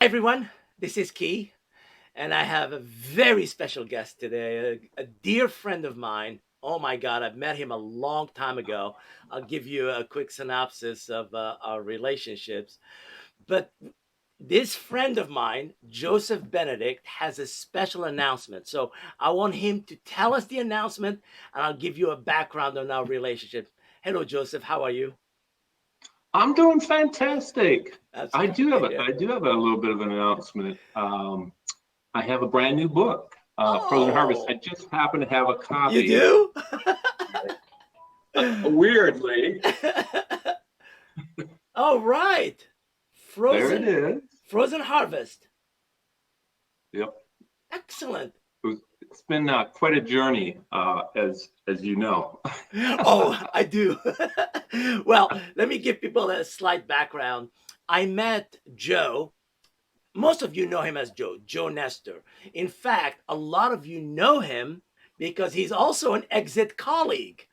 Everyone, this is Key, and I have a very special guest today, a dear friend of mine. Oh my God, I've met him a long time ago. I'll give you a quick synopsis of our relationships. But this friend of mine, Joseph Benedict, has a special announcement. So I want him to tell us the announcement, and I'll give you a background on our relationship. Hello, Joseph. How are you? I'm doing fantastic. That's I good do to have a hear. I do have a little bit of an announcement. I have a brand new book, Frozen Harvest. I Oh, just happen to have a you copy. do? Weirdly, All right. there it Frozen is. Frozen Harvest. Yep. Excellent. It's been quite a journey, as you know. Oh, I do. Well, let me give people a slight background. I met Joe. Most of you know him as Joe Nestor. In fact, a lot of you know him because he's also an exit colleague.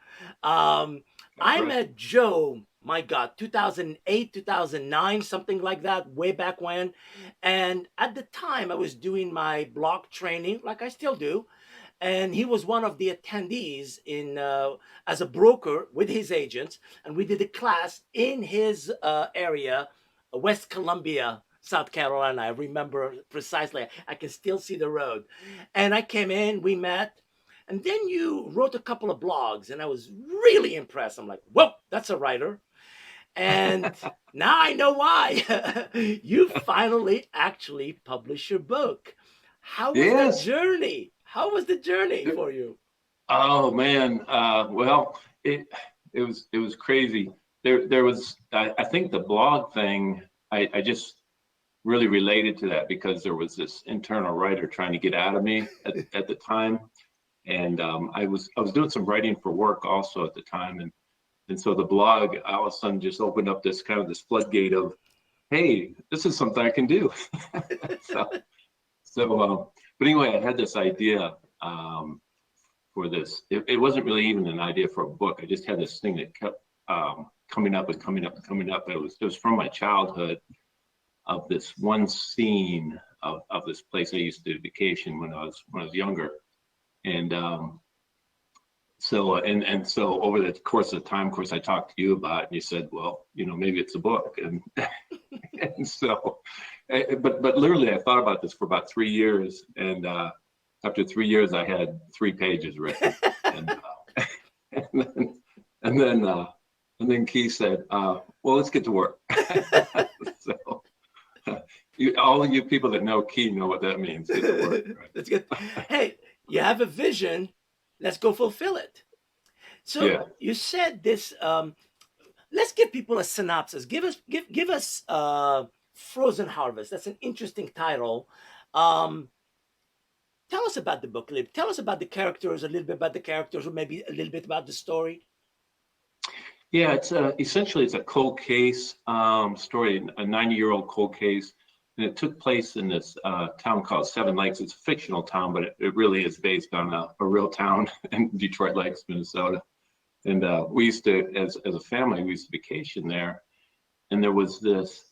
Um, That's I right. met Joe, my God, 2008, 2009, something like that, way back when. And at the time, I was doing my block training, like I still do. And he was one of the attendees in as a broker with his agents, and we did a class in his area, West Columbia, South Carolina. I remember precisely. I can still see the road. And I came in, we met, and then you wrote a couple of blogs, and I was really impressed. I'm like, whoa, that's a writer. And now I know why. You finally actually published your book. How was the Yes. journey? How was the journey for you? Oh man. Well, it was crazy. There was I think the blog thing. I just really related to that because there was this internal writer trying to get out of me at the time, and I was doing some writing for work also at the time, and so the blog all of a sudden just opened up this floodgate of, hey, this is something I can do. so so but anyway, I had this idea for this. It wasn't really even an idea for a book. I just had this thing that kept coming up and coming up and coming up. It was from my childhood, of this one scene of this place I used to vacation when I was younger. And so over the course of time, of course, I talked to you about it, and you said, well, maybe it's a book. And and so, but literally, I thought about this for about 3 years, and after 3 years, I had 3 pages written, and and then and then uh, and then Keith said, well, let's get to work. So all of you people that know Key know what that means. Get to work, That's good. right? Hey, you have a vision. Let's go fulfill it. So Yeah. you said this. Let's give people a synopsis. Give us Frozen Harvest. That's an interesting title. Um, Tell us about the book. Tell us about the characters, a little bit about the characters, or maybe a little bit about the story. Yeah, it's essentially it's a cold case story, a 90-year-old cold case, and it took place in this town called Seven Lakes. It's a fictional town, but it really is based on a real town in Detroit Lakes, Minnesota. And we used to, as a family, we used to vacation there, and there was this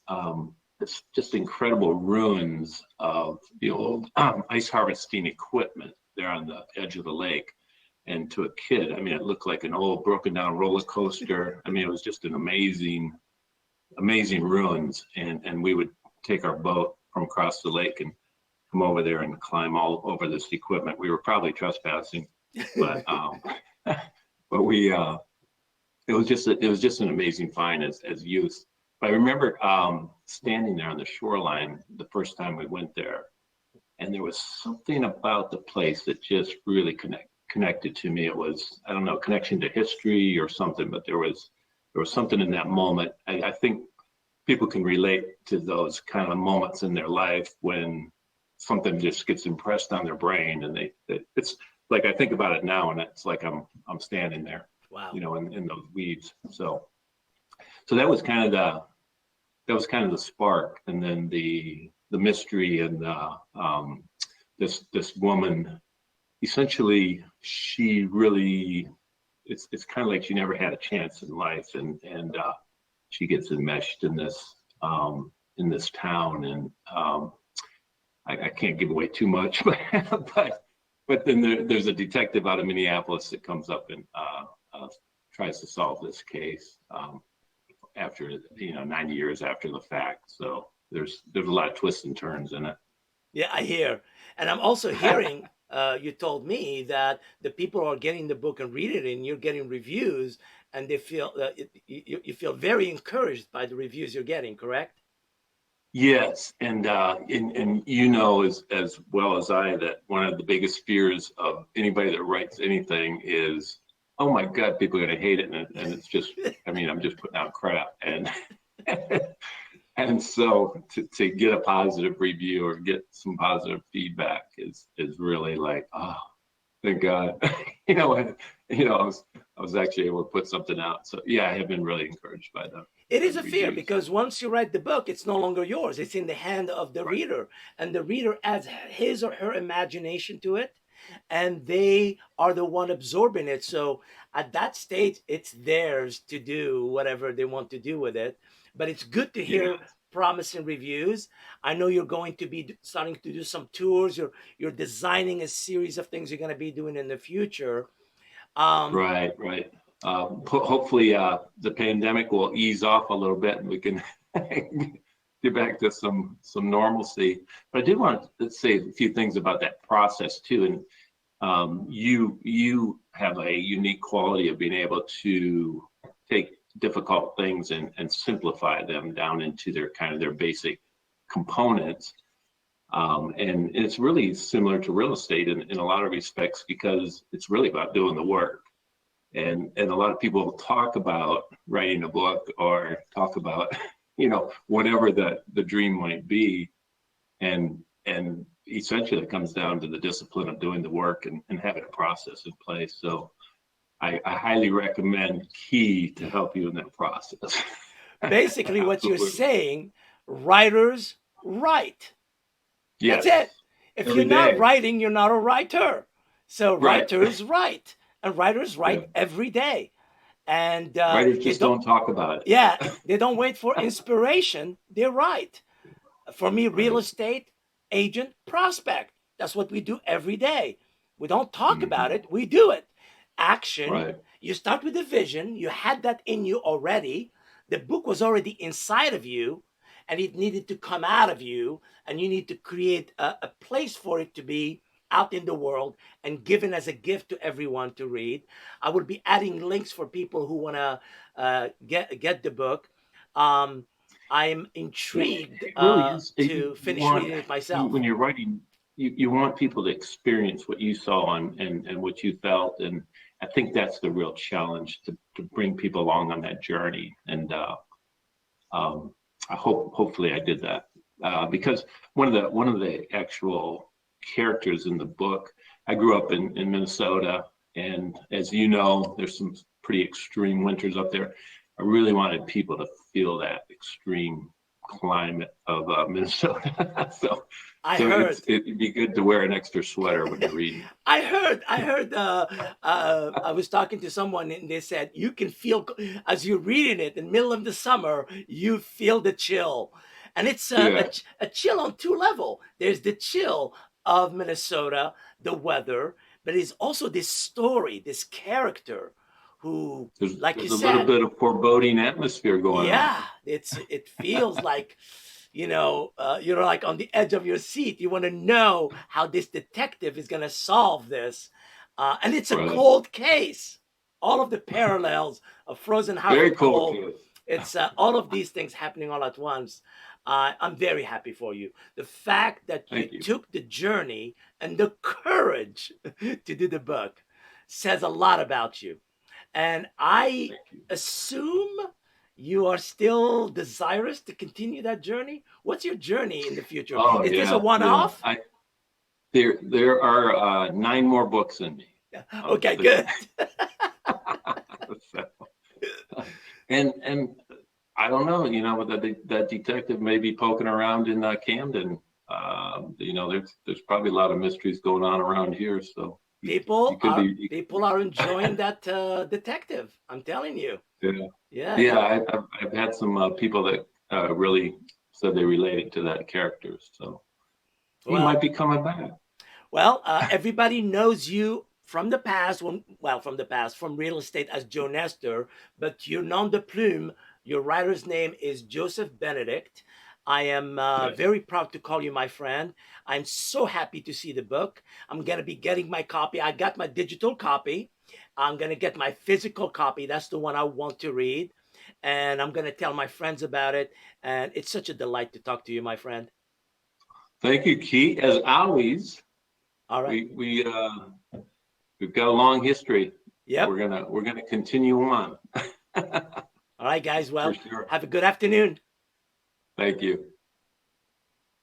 just incredible ruins of the old ice harvesting equipment there on the edge of the lake. And to a kid, I mean, it looked like an old broken down roller coaster. I mean, it was just an amazing ruins. And we would take our boat from across the lake and come over there and climb all over this equipment. We were probably trespassing, but but we it was just an amazing find as youth. But I remember standing there on the shoreline the first time we went there, and there was something about the place that just really connected to me. It was, I don't know, connection to history or something, but there was something in that moment. I think people can relate to those kind of moments in their life when something just gets impressed on their brain, and it's like, I think about it now, and it's like I'm standing there, Wow. in those weeds. So that was kind of the spark, and then the mystery, and this woman, essentially, she really, it's kind of like she never had a chance in life, and she gets enmeshed in this. in this town, and I can't give away too much, but then there's a detective out of Minneapolis that comes up and tries to solve this case after 90 years after the fact. So there's a lot of twists and turns in it. Yeah, I hear. And I'm also hearing, you told me that the people are getting the book and read it, and you're getting reviews, and they feel you feel very encouraged by the reviews you're getting, correct? Yes, and you know as well as I that one of the biggest fears of anybody that writes anything is, oh my God, people are going to hate it, and it's just, I mean, I'm just putting out crap, and and so to get a positive review or get some positive feedback is really like, oh, thank God. I was actually able to put something out. So yeah, I have been really encouraged by them. It is a fear Reviews. because once you write the book, it's no longer yours. It's in the hand of the Right. reader, and the reader adds his or her imagination to it, and they are the one absorbing it. So at that stage, it's theirs to do whatever they want to do with it. But it's good to Yeah. hear promising reviews. I know you're going to be starting to do some tours. You're designing a series of things you're going to be doing in the future. Um, Right. Right. Hopefully, the pandemic will ease off a little bit, and we can get back to some normalcy. But I did want to say a few things about that process too. And you have a unique quality of being able to take difficult things and simplify them down into their kind of their basic components. And it's really similar to real estate in a lot of respects because it's really about doing the work. And a lot of people talk about writing a book or talk about whatever the dream might be, and essentially it comes down to the discipline of doing the work and having a process in place. So I highly recommend Key to help you in that process. Basically, what you're Absolutely. saying, writers write. That's Yes. it. If you're Every not day. writing, you're not a writer. So Right. writers write, and writers Yeah. write every day. And Writers they just don't, don't talk about yeah, it. they don't wait for inspiration. They write. For me, real Right. estate agent prospect. That's what we do every day. We don't talk about Hmm. it, we do it. Action. Right. You start with the vision. You had that in you already. The book was already inside of you, and it needed to come out of you. And you need to create a place for it to be out in the world and given as a gift to everyone to read. I will be adding links for people who want to get the book. Um, I'm Yeah, intrigued it really is. to You finish want reading it you myself. when you're writing, you want people to experience what you saw and what you felt, and I think that's the real challenge to bring people along on that journey. And um, hopefully I did that because one of the actual characters in the book, I grew up in Minnesota, and as you know, there's some pretty extreme winters up there. I really wanted people to feel that extreme climate of Minnesota. so I so heard. it'd be good to wear an extra sweater when you're reading. I heard. I was talking to someone, and they said you can feel as you're reading it in the middle of the summer, you feel the chill, and it's Yeah, a chill on two level. There's the chill of Minnesota, the weather, but it's also this story, this character, who, like you there's a little said, bit of foreboding atmosphere going on. yeah, it feels like you're like on the edge of your seat. You want to know how this detective is going to solve this, and it's a Right. cold case. All of the parallels of Frozen Hearts Very with cold cold. case. It's all of these things happening all at once. I'm very happy for you. The fact that you Thank you. took the journey and the courage to do the book says a lot about you. And I Thank you. assume you are still desirous to continue that journey. What's your journey in the future? Oh Is this a yeah, yeah. one-off? There are 9 more books in me. Okay, So, good. and I don't know, that detective may be poking around in Camden. There's probably a lot of mysteries going on around here, so you people could are be. people are enjoying that detective. I'm telling you. Yeah, Yeah, yeah. I've had some people that really so they related to that character. So he Well, might be coming back. Everybody knows you from the past, from real estate as Joe Nestor, but your nom de plume, your writer's name is Joseph Benedict. I am Yes. very proud to call you my friend. I'm so happy to see the book. I'm going to be getting my copy. I got my digital copy. I'm going to get my physical copy. That's the one I want to read. And I'm going to tell my friends about it. And it's such a delight to talk to you, my friend. Thank you, Keith. As always, All right. we've got a long history. Yep. We're gonna continue on. All right, guys. For Well, sure. have a good afternoon. Thank you.